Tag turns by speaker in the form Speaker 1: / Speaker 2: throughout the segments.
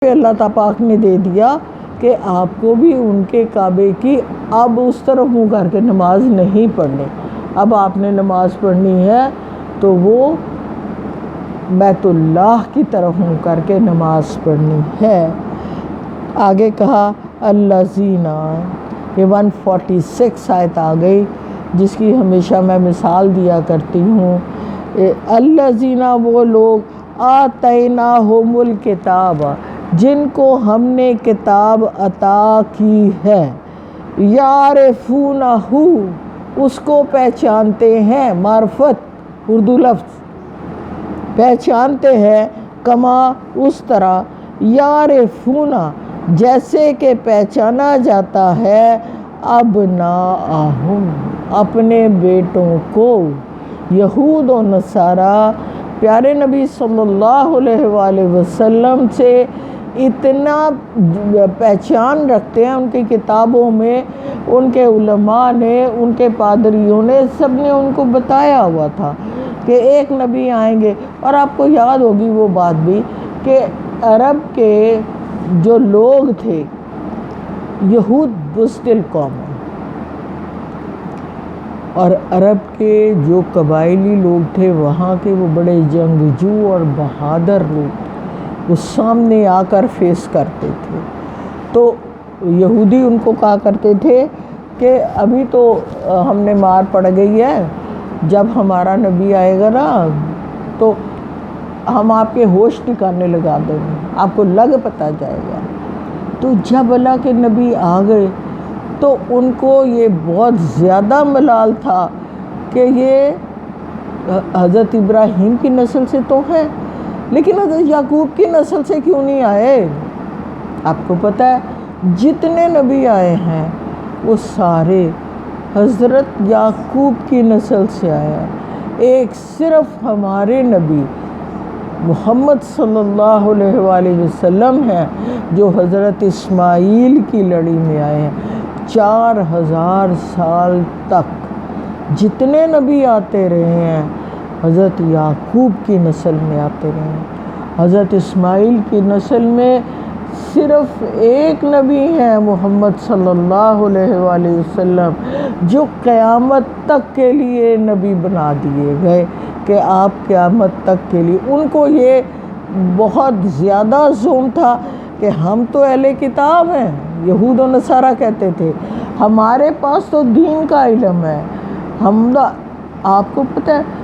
Speaker 1: اللہ پاک نے دے دیا کہ آپ کو بھی ان کے کعبے کی اب اس طرف منہ کر کے نماز نہیں پڑھنی. اب آپ نے نماز پڑھنی ہے تو وہ بیت اللہ کی طرف منہ کر کے نماز پڑھنی ہے. آگے کہا الذین، یہ 146 آیت آ گئی جس کی ہمیشہ میں مثال دیا کرتی ہوں. الذین، وہ لوگ آتیناہم الکتاب، جن کو ہم نے کتاب عطا کی ہے، یعرفونہ، اس کو پہچانتے ہیں، معرفت اردو لفظ، پہچانتے ہیں، کما، اس طرح، یعرفونہ، جیسے کہ پہچانا جاتا ہے، ابناءہم، اپنے بیٹوں کو. یہود و نصارہ پیارے نبی صلی اللہ علیہ وآلہ وسلم سے اتنا پہچان رکھتے ہیں، ان کی کتابوں میں، ان کے علماء نے، ان کے پادریوں نے، سب نے ان کو بتایا ہوا تھا کہ ایک نبی آئیں گے. اور آپ کو یاد ہوگی وہ بات بھی کہ عرب کے جو لوگ تھے، یہود بزدل قوم ہیں، اور عرب کے جو قبائلی لوگ تھے وہاں کے وہ بڑے جنگجو اور بہادر لوگ، وہ سامنے آ کر فیس کرتے تھے. تو یہودی ان کو کہا کرتے تھے کہ ابھی تو ہم نے مار پڑ گئی ہے، جب ہمارا نبی آئے گا نا تو ہم آپ کے ہوش ٹھکانے لگا دیں گے، آپ کو لگ پتہ جائے گا. تو جب اللہ کے نبی آ گئے تو ان کو یہ بہت زیادہ ملال تھا کہ یہ حضرت ابراہیم کی نسل سے تو ہیں، لیکن حضرت یعقوب کی نسل سے کیوں نہیں آئے؟ آپ کو پتہ ہے جتنے نبی آئے ہیں وہ سارے حضرت یعقوب کی نسل سے آئے ہیں. ایک صرف ہمارے نبی محمد صلی اللہ علیہ وآلہ وسلم ہیں جو حضرت اسماعیل کی لڑی میں آئے ہیں. 4000 سال تک جتنے نبی آتے رہے ہیں حضرت یعقوب کی نسل میں آتے رہے ہیں. حضرت اسماعیل کی نسل میں صرف ایک نبی ہیں محمد صلی اللہ علیہ وآلہ وسلم جو قیامت تک کے لیے نبی بنا دیے گئے کہ آپ قیامت تک کے لیے. ان کو یہ بہت زیادہ زوم تھا کہ ہم تو اہل کتاب ہیں، یہود و نصارہ کہتے تھے، ہمارے پاس تو دین کا علم ہے. ہم آپ کو پتہ ہے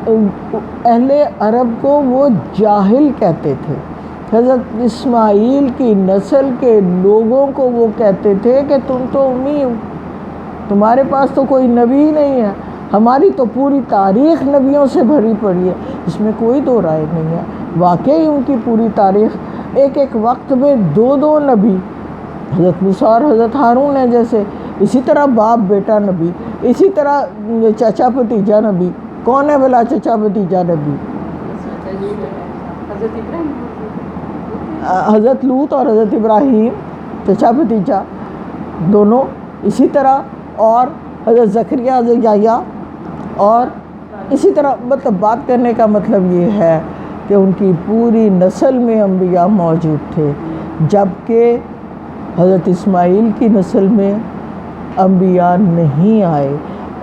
Speaker 1: اہل عرب کو وہ جاہل کہتے تھے. حضرت اسماعیل کی نسل کے لوگوں کو وہ کہتے تھے کہ تم تو امی ہو، تمہارے پاس تو کوئی نبی ہی نہیں ہے. ہماری تو پوری تاریخ نبیوں سے بھری پڑی ہے، اس میں کوئی دو رائے نہیں ہے. واقعی ان کی پوری تاریخ، ایک ایک وقت میں 2 نبی، حضرت موسیٰ اور حضرت ہارون ہیں جیسے، اسی طرح باپ بیٹا نبی، اسی طرح چچا بھتیجا نبی. کون ہے بلا چچا بھتیجا نبی؟ حضرت لوط اور حضرت ابراہیم، چچا بھتیجا دونوں. اسی طرح اور حضرت زکریا، حضرت یحییٰ، اور اسی طرح. مطلب بات کرنے کا مطلب یہ ہے کہ ان کی پوری نسل میں انبیاء موجود تھے، جبکہ حضرت اسماعیل کی نسل میں انبیاء نہیں آئے،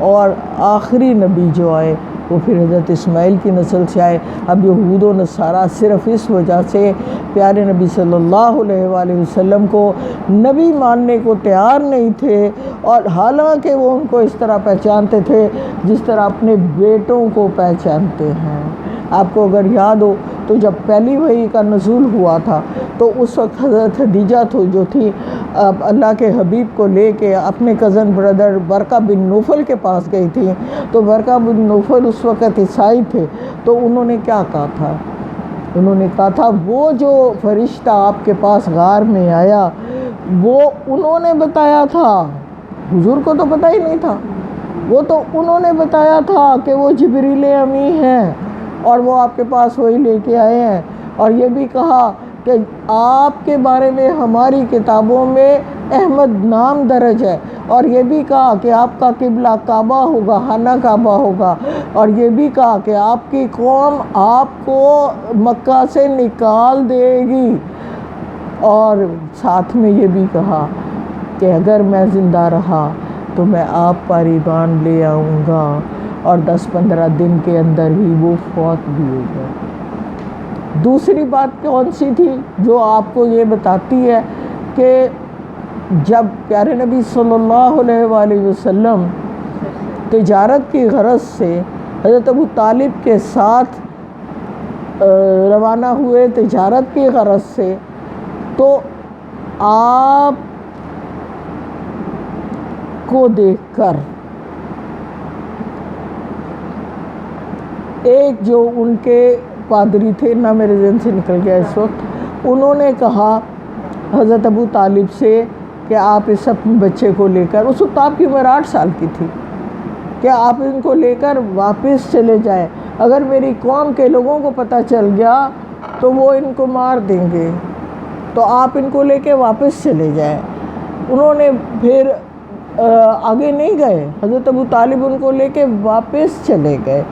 Speaker 1: اور آخری نبی جو آئے وہ پھر حضرت اسماعیل کی نسل سے آئے. اب یہود و نصارہ صرف اس وجہ سے پیارے نبی صلی اللہ علیہ وآلہ وسلم کو نبی ماننے کو تیار نہیں تھے، اور حالانکہ وہ ان کو اس طرح پہچانتے تھے جس طرح اپنے بیٹوں کو پہچانتے ہیں. آپ کو اگر یاد ہو تو جب پہلی وحی کا نزول ہوا تھا تو اس وقت حضرت خدیجہ جو تھی اللہ کے حبیب کو لے کے اپنے کزن بردر ورقہ بن نوفل کے پاس گئی تھی. تو ورقہ بن نوفل اس وقت عیسائی تھے، تو انہوں نے کیا کہا تھا؟ انہوں نے کہا تھا وہ جو فرشتہ آپ کے پاس غار میں آیا وہ انہوں نے بتایا تھا، حضور کو تو پتہ ہی نہیں تھا. وہ تو انہوں نے بتایا تھا کہ وہ جبریل امی ہیں اور وہ آپ کے پاس وہی لے کے آئے ہیں. اور یہ بھی کہا کہ آپ کے بارے میں ہماری کتابوں میں احمد نام درج ہے، اور یہ بھی کہا کہ آپ کا قبلہ کعبہ ہوگا، خانہ کعبہ ہوگا، اور یہ بھی کہا کہ آپ کی قوم آپ کو مکہ سے نکال دے گی. اور ساتھ میں یہ بھی کہا کہ اگر میں زندہ رہا تو میں آپ پر ایمان لے آؤں گا، اور 10-15 دن کے اندر ہی وہ فوت بھی ہو گئے۔ دوسری بات کون سی تھی جو آپ کو یہ بتاتی ہے کہ جب پیارے نبی صلی اللہ علیہ وآلہ وسلم تجارت کی غرض سے حضرت ابو طالب کے ساتھ روانہ ہوئے تجارت کی غرض سے، تو آپ کو دیکھ کر ایک جو ان کے پادری تھے، نہ میرے ذہن سے نکل گیا اس وقت، انہوں نے کہا حضرت ابو طالب سے کہ آپ اس اپنے بچے کو لے کر، اس وقت آپ کی عمر 8 سال کی تھی، کہ آپ ان کو لے کر واپس چلے جائیں، اگر میری قوم کے لوگوں کو پتہ چل گیا تو وہ ان کو مار دیں گے، تو آپ ان کو لے کے واپس چلے جائیں۔ انہوں نے پھر آگے نہیں گئے، حضرت ابو طالب ان کو لے کے واپس چلے گئے،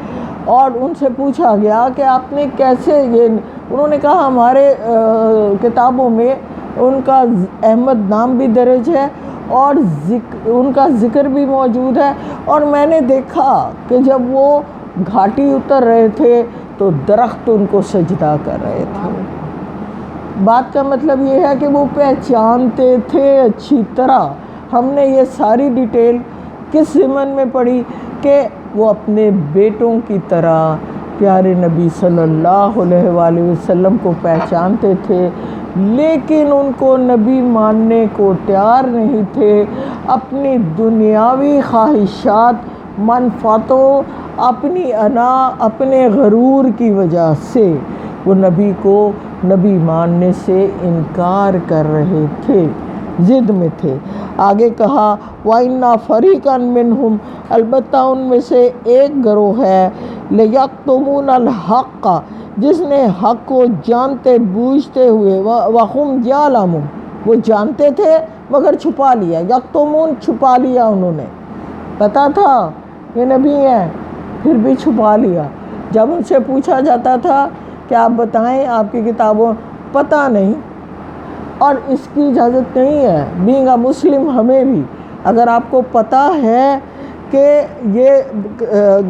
Speaker 1: اور ان سے پوچھا گیا کہ آپ نے کیسے یہ، انہوں نے کہا ہمارے کتابوں میں ان کا احمد نام بھی درج ہے اور ان کا ذکر بھی موجود ہے، اور میں نے دیکھا کہ جب وہ گھاٹی اتر رہے تھے تو درخت ان کو سجدہ کر رہے تھے۔ بات کا مطلب یہ ہے کہ وہ پہچانتے تھے اچھی طرح۔ ہم نے یہ ساری ڈیٹیل کس ضمن میں پڑھی کہ وہ اپنے بیٹوں کی طرح پیارے نبی صلی اللہ علیہ وآلہ وسلم کو پہچانتے تھے، لیکن ان کو نبی ماننے کو تیار نہیں تھے۔ اپنی دنیاوی خواہشات، منفعتوں، اپنی انا، اپنے غرور کی وجہ سے وہ نبی کو نبی ماننے سے انکار کر رہے تھے، ضد میں تھے۔ آگے کہا وَإِنَّ فَرِيقًا مِّنْهُمْ، البتہ ان میں سے ایک گروہ ہے، لَيَكْتُمُونَ الْحَقَّ، جس نے حق کو جانتے بوجھتے ہوئے، وَهُمْ يَعْلَمُونَ، وہ جانتے تھے مگر چھپا لیا، یکتمون چھپا لیا، انہوں نے پتا تھا یہ نبی ہیں پھر بھی چھپا لیا۔ جب ان سے پوچھا جاتا تھا کہ آپ بتائیں آپ کی کتابوں، پتہ نہیں، اور اس کی اجازت نہیں ہے بینگ اے مسلم۔ ہمیں بھی اگر آپ کو پتہ ہے کہ یہ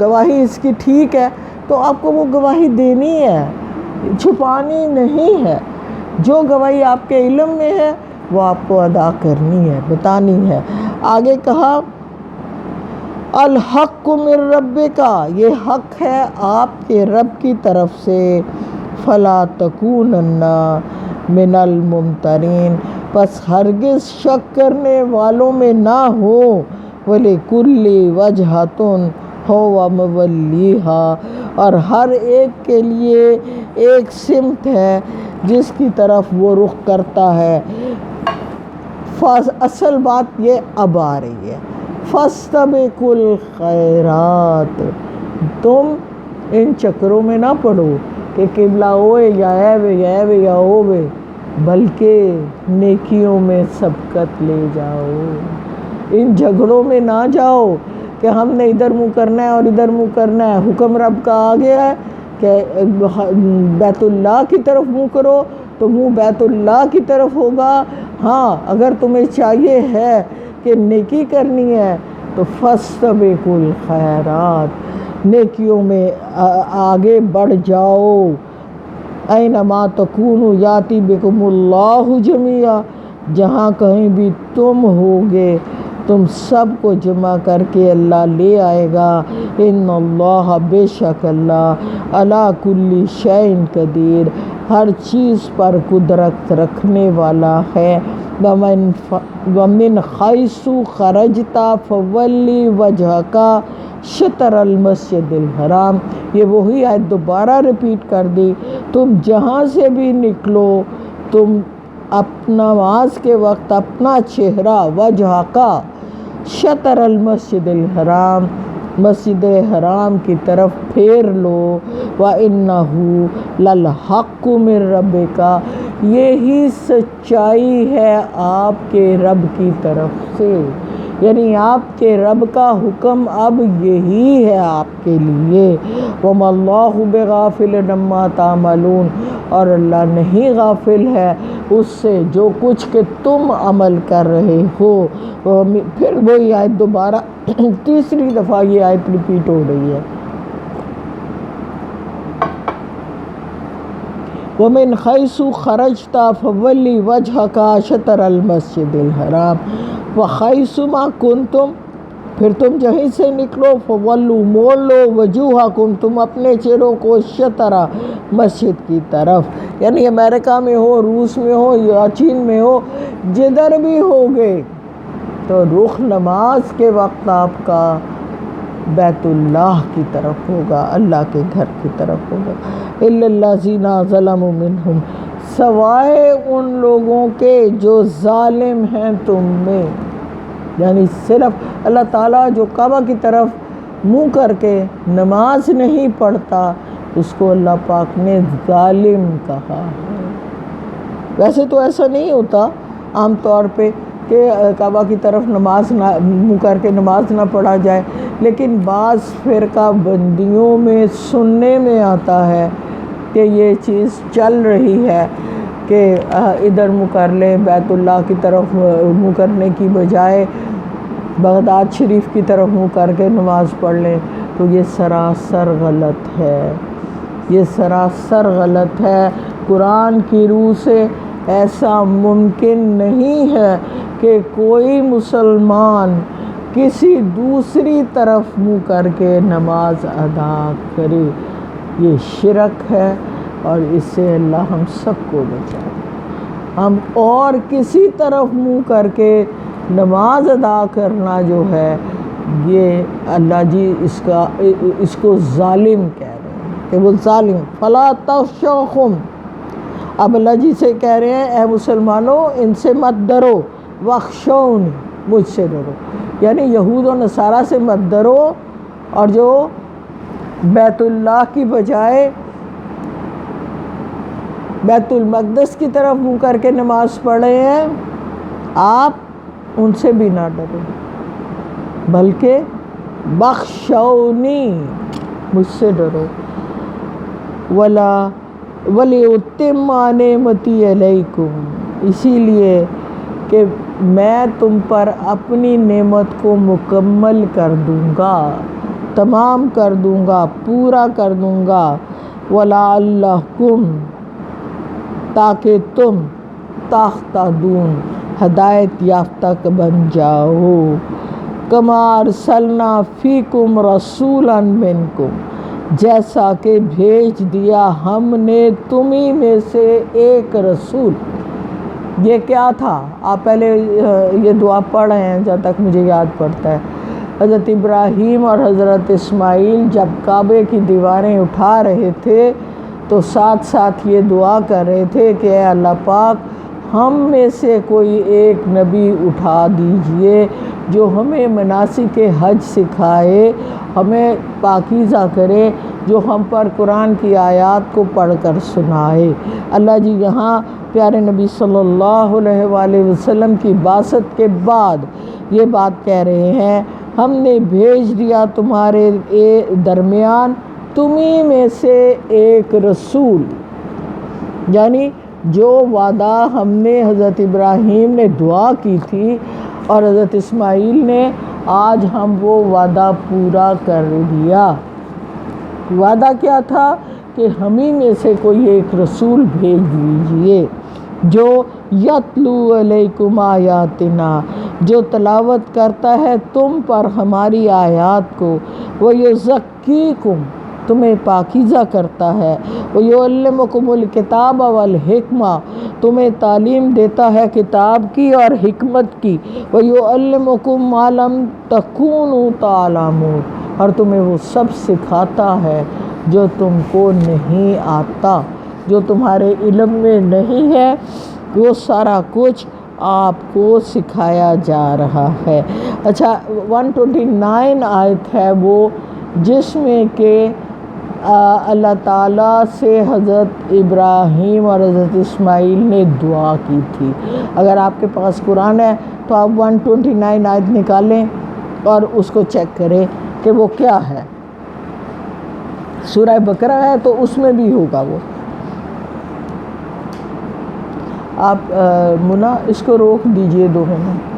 Speaker 1: گواہی اس کی ٹھیک ہے تو آپ کو وہ گواہی دینی ہے، چھپانی نہیں ہے۔ جو گواہی آپ کے علم میں ہے وہ آپ کو ادا کرنی ہے، بتانی ہے۔ آگے کہا الحق من ربک، یہ حق ہے آپ کے رب کی طرف سے، فلا تکونن من الممترین، پس ہرگز شک کرنے والوں میں نہ ہو، وَلِكُلِّ وَجْهَةٌ هُوَ مُوَلِّيهَا، اور ہر ایک کے لیے ایک سمت ہے جس کی طرف وہ رخ کرتا ہے۔ اصل بات یہ اب آ رہی ہے، فَاسْتَبِقُوا الْخَيْرَاتِ، تم ان چکروں میں نہ پڑو کہ قبلہ ہوئے یا ایوے یا ایوے یا ہوئے، بلکہ نیکیوں میں سبقت لے جاؤ۔ ان جھگڑوں میں نہ جاؤ کہ ہم نے ادھر منہ کرنا ہے اور ادھر منہ کرنا ہے۔ حکم رب کا آ گیا ہے کہ بیت اللہ کی طرف منہ کرو تو منہ بیت اللہ کی طرف ہوگا۔ ہاں اگر تمہیں چاہیے ہے کہ نیکی کرنی ہے تو فاستبقوا الخیرات، نیکیوں میں آگے بڑھ جاؤ۔ اینما تکونوا یاتی بکم اللہ جمیعا، جہاں کہیں بھی تم ہوگے تم سب کو جمع کر کے اللہ لے آئے گا۔ ان اللہ، بے شک اللہ، علی کل شیء قدیر، ہر چیز پر قدرت رکھنے والا ہے۔ ومن حیث خرجت فول وجہک شطر المسجد الحرام، یہ وہی آیت دوبارہ ریپیٹ کر دی، تم جہاں سے بھی نکلو تم اپنا نماز کے وقت اپنا چہرہ وجہ کا شطر المسجد الحرام، مسجد حرام کی طرف پھیر لو۔ وَإِنَّهُ لَلْحَقُّ مِن رَبِّكَ، یہی سچائی ہے آپ کے رب کی طرف سے، یعنی آپ کے رب کا حکم اب یہی ہے آپ کے لیے۔ وَمَا اللَّهُ بِغَافِلٍ عَمَّا تَعْمَلُونَ، اور اللہ نہیں غافل ہے اس سے جو کچھ کہ تم عمل کر رہے ہو. پھر وہی آیت دوبارہ تیسری دفعہ یہ آیت ریپیٹ ہو رہی ہے. وَمِنْ حَيْثُ خَرَجْتَ فَوَلِّ وَجْهَكَ شَطْرَ الْمَسْجِدِ الْحَرَامِ وَحَيْثُ مَا كُنْتُمْ، پھر تم جہیں سے نکلو فَوَلُّوا موڑ لو وجوہکم، تم اپنے چہروں کو شطر مسجد کی طرف. یعنی امریکہ میں ہو، روس میں ہو یا چین میں ہو، جدھر بھی ہوگے تو رخ نماز کے وقت آپ کا بیت اللہ کی طرف ہوگا، اللہ کے گھر کی طرف ہوگا. اِلَّا الَّذِينَ ظَلَمُوا مِنْهُمْ، سوائے ان لوگوں کے جو ظالم ہیں تم میں. یعنی صرف اللہ تعالیٰ جو کعبہ کی طرف منہ کر کے نماز نہیں پڑھتا اس کو اللہ پاک نے ظالم کہا ہے. ویسے تو ایسا نہیں ہوتا عام طور پہ کہ کعبہ کی طرف نماز نہ منہ کر کے نماز نہ پڑھا جائے، لیکن بعض فرقہ بندیوں میں سننے میں آتا ہے کہ یہ چیز چل رہی ہے کہ ادھر منہ کر لیں، بیت اللہ کی طرف منہ کرنے کی بجائے بغداد شریف کی طرف منہ کر کے نماز پڑھ لیں. تو یہ سراسر غلط ہے، یہ سراسر غلط ہے. قرآن کی روح سے ایسا ممکن نہیں ہے کہ کوئی مسلمان کسی دوسری طرف منہ کر کے نماز ادا کرے. یہ شرک ہے اور اس سے اللہ ہم سب کو بچائے. ہم اور کسی طرف منہ کر کے نماز ادا کرنا جو ہے یہ اللہ جی اس کو ظالم کہہ رہے ہیں کہ وہ ظالم. فلا تخشوہم، اب اللہ جی سے کہہ رہے ہیں اے مسلمانوں ان سے مت ڈرو، واخشونی، مجھ سے ڈرو. یعنی یہود و نصارہ سے مت ڈرو، اور جو بیت اللہ کی بجائے بیت المقدس کی طرف منہ کر کے نماز پڑھ رہے ہیں آپ ان سے بھی نہ ڈرو، بلکہ بخشونی، مجھ سے ڈرو. وَلِأُتِمَّ نِعْمَتِي عَلَيْكُمْ، اسی لیے کہ میں تم پر اپنی نعمت کو مکمل کر دوں گا، تمام کر دوں گا، پورا کر دوں گا. وَلَعَلَّكُمْ، تاکہ تم تہتدون، ہدایت یافتہ بن جاؤ. کما ارسلنا فیکم رسولا منکم، جیسا کہ بھیج دیا ہم نے تمہیں میں سے ایک رسول. یہ کیا تھا؟ آپ پہلے یہ دعا پڑھ رہے ہیں جہاں تک مجھے یاد پڑتا ہے. حضرت ابراہیم اور حضرت اسماعیل جب کعبے کی دیواریں اٹھا رہے تھے تو ساتھ ساتھ یہ دعا کر رہے تھے کہ اے اللہ پاک ہم میں سے کوئی ایک نبی اٹھا دیجئے جو ہمیں مناسک حج سکھائے، ہمیں پاکیزہ کرے، جو ہم پر قرآن کی آیات کو پڑھ کر سنائے. اللہ جی یہاں پیارے نبی صلی اللہ علیہ وآلہ وسلم کی بعثت کے بعد یہ بات کہہ رہے ہیں ہم نے بھیج دیا تمہارے درمیان تمہیں میں سے ایک رسول. یعنی جو وعدہ ہم نے حضرت ابراہیم نے دعا کی تھی اور حضرت اسماعیل نے، آج ہم وہ وعدہ پورا کر دیا. وعدہ کیا تھا کہ ہمیں میں سے کوئی ایک رسول بھیج دیجئے جو یتلو علیکم آیاتنا، جو تلاوت کرتا ہے تم پر ہماری آیات کو، ویزکیکم، تمہیں پاکیزہ کرتا ہے، ویعلمکم الکتاب والحکمہ، تمہیں تعلیم دیتا ہے کتاب کی اور حکمت کی، ویعلمکم ما لم تکونوا تعلمون، اور تمہیں وہ سب سکھاتا ہے جو تم کو نہیں آتا، جو تمہارے علم میں نہیں ہے، وہ سارا کچھ آپ کو سکھایا جا رہا ہے. اچھا 129 آیت ہے وہ جس میں کہ اللہ تعالیٰ سے حضرت ابراہیم اور حضرت اسماعیل نے دعا کی تھی. اگر آپ کے پاس قرآن ہے تو آپ 129 آیت نکالیں اور اس کو چیک کریں کہ وہ کیا ہے. سورہ بقرہ ہے تو اس میں بھی ہوگا وہ. آپ منا اس کو روک دیجئے 2 منٹ.